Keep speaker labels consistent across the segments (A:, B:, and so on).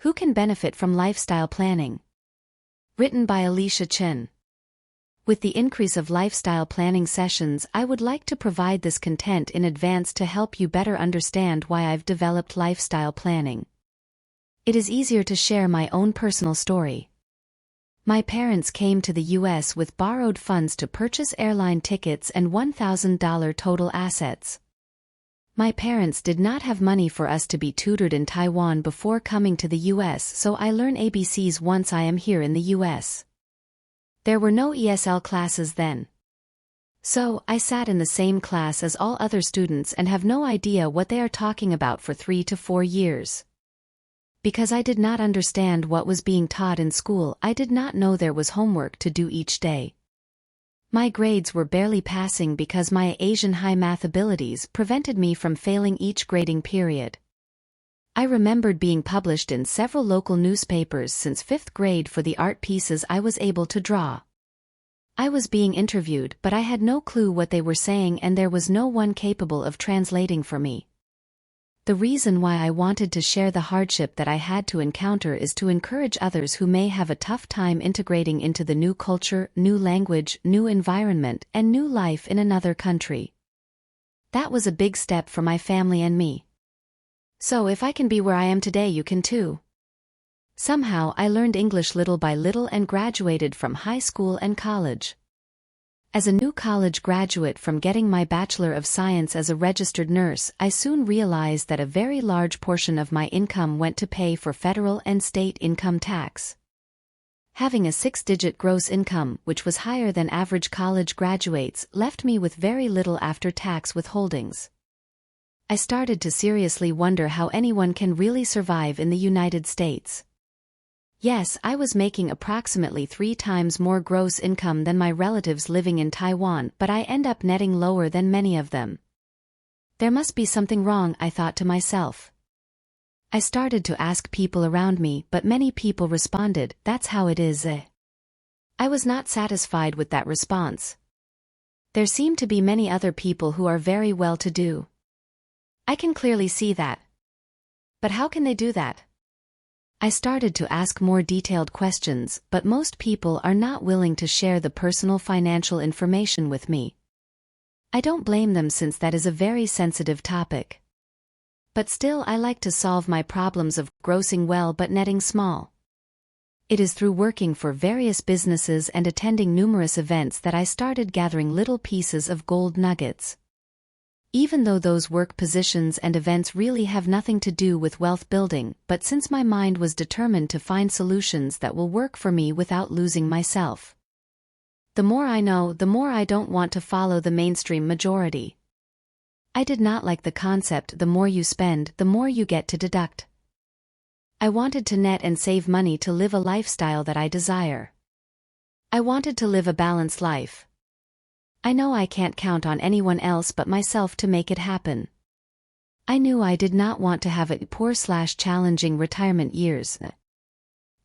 A: Who can benefit from lifestyle planning? Written by Alicia Chen. With the increase of lifestyle planning sessions, I would like to provide this content in advance to help you better understand why I've developed lifestyle planning. It is easier to share my own personal story. My parents came to the US with borrowed funds to purchase airline tickets and $1,000 total assets. My parents did not have money for us to be tutored in Taiwan before coming to the US, so I learn ABCs once I am here in the US. There were no ESL classes then. So, I sat in the same class as all other students and have no idea what they are talking about for 3 to 4 years. Because I did not understand what was being taught in school, I did not know there was homework to do each day. My grades were barely passing because my Asian high math abilities prevented me from failing each grading period. I remembered being published in several local newspapers since 5th grade for the art pieces I was able to draw. I was being interviewed, but I had no clue what they were saying and there was no one capable of translating for me. The reason why I wanted to share the hardship that I had to encounter is to encourage others who may have a tough time integrating into the new culture, new language, new environment, and new life in another country. That was a big step for my family and me. So if I can be where I am today, you can too. Somehow I learned English little by little and graduated from high school and college. As a new college graduate from getting my Bachelor of Science as a registered nurse, I soon realized that a very large portion of my income went to pay for federal and state income tax. Having a 6-digit gross income, which was higher than average college graduates, left me with very little after-tax withholdings. I started to seriously wonder how anyone can really survive in the United States. Yes, I was making approximately 3 times more gross income than my relatives living in Taiwan, but I end up netting lower than many of them. There must be something wrong, I thought to myself. I started to ask people around me, but many people responded, "That's how it is, eh?" I was not satisfied with that response. There seem to be many other people who are very well-to-do. I can clearly see that. But how can they do that? I started to ask more detailed questions, but most people are not willing to share the personal financial information with me. I don't blame them since that is a very sensitive topic. But still, I like to solve my problems of grossing well but netting small. It is through working for various businesses and attending numerous events that I started gathering little pieces of gold nuggets. Even though those work positions and events really have nothing to do with wealth building, but since my mind was determined to find solutions that will work for me without losing myself. The more I know, the more I don't want to follow the mainstream majority. I did not like the concept the more you spend, the more you get to deduct. I wanted to net and save money to live a lifestyle that I desire. I wanted to live a balanced life. I know I can't count on anyone else but myself to make it happen. I knew I did not want to have a poor/challenging retirement years.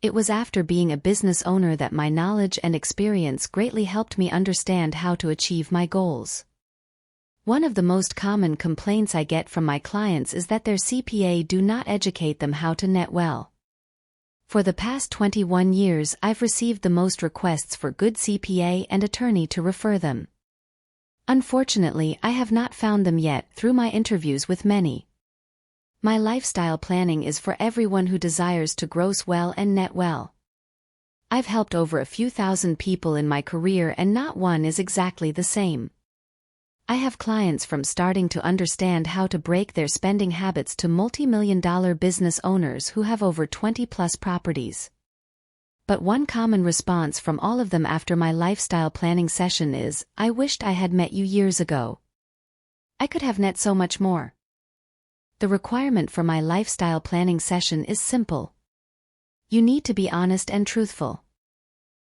A: It was after being a business owner that my knowledge and experience greatly helped me understand how to achieve my goals. One of the most common complaints I get from my clients is that their CPA do not educate them how to net well. For the past 21 years, I've received the most requests for good CPA and attorney to refer them. Unfortunately, I have not found them yet through my interviews with many. My lifestyle planning is for everyone who desires to gross well and net well. I've helped over a few thousand people in my career and not one is exactly the same. I have clients from starting to understand how to break their spending habits to multi-million-dollar business owners who have over 20+ properties. But one common response from all of them after my lifestyle planning session is, "I wished I had met you years ago. I could have net so much more." The requirement for my lifestyle planning session is simple. You need to be honest and truthful.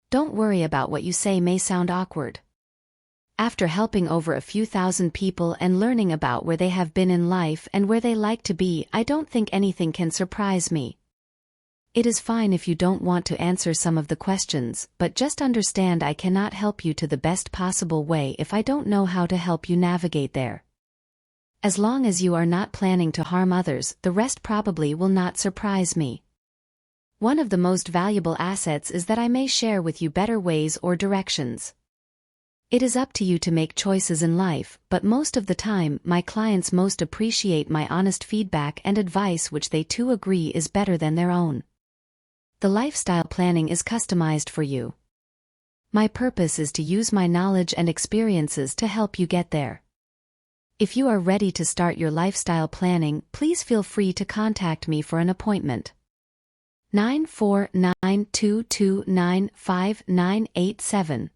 A: Don't worry about what you say may sound awkward. After helping over a few thousand people and learning about where they have been in life and where they like to be, I don't think anything can surprise me. It is fine if you don't want to answer some of the questions, but just understand I cannot help you to the best possible way if I don't know how to help you navigate there. As long as you are not planning to harm others, the rest probably will not surprise me. One of the most valuable assets is that I may share with you better ways or directions. It is up to you to make choices in life, but most of the time my clients most appreciate my honest feedback and advice, which they too agree is better than their own. The lifestyle planning is customized for you. My purpose is to use my knowledge and experiences to help you get there. If you are ready to start your lifestyle planning, please feel free to contact me for an appointment. 94922959987